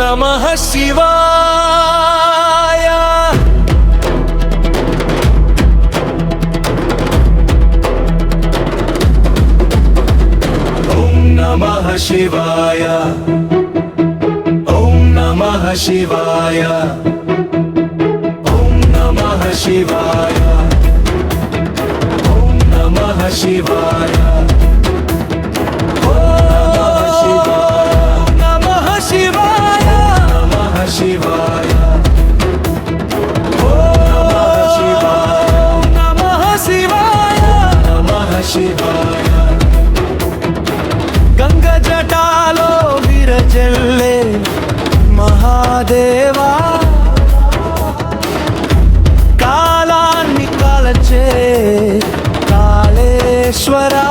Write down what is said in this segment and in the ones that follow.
నమః శివాయ. ఓం నమః శివాయ. ఓం నమః శివాయ. ఓం నమః శివాయ. ఓం నమః శివాయ. గంగ జటాలో విరజల్లే మహాదేవా, కాలాన్ని కాలచే కాళేశ్వరా,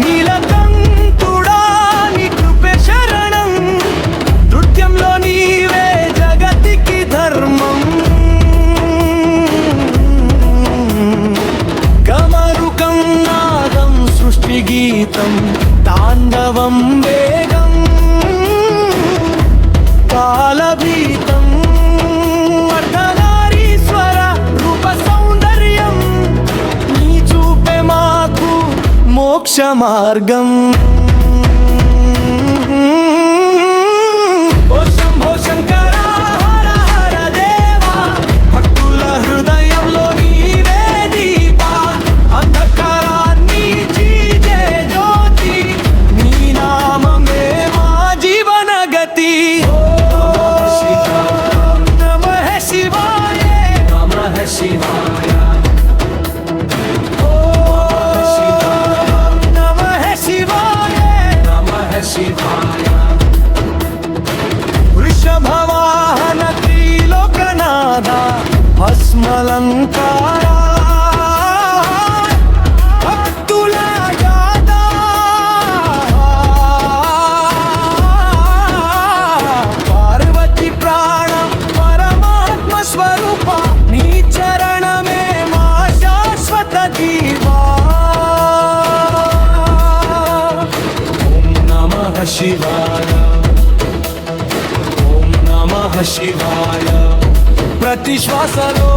నీలకంఠుడా నీ కృపే శరణం, నృత్యంలో నీవే జగతికి ధర్మం. గమరుకం నాదం సృష్టి గీతం, తాండవం వేగం కాలభీతం, అర్ధనారీశ్వర రూప సౌందర్యం, నీ చూపే మాకు మోక్ష మార్గం. ఓ శంభో శంకర హర హర దేవా, భక్తుల హృదయంలో నీవే దీప, అంధకారాన్ని చీల్చే జ్యోతి, నీ నామమే మా జీవన గతి. నమః శివాయ. నమః శివాయ. వృషభవాహన త్రిలోకనాథ భస్మలంకార, భక్తుల గాథా, పార్వతి ప్రాణం పరమాత్మ స్వరూప, నీ చరణమే మా శాశ్వత జీవా. ఓం నమః శివాయ. ఓం నమః శివాయ. ప్రతి శ్వాసలో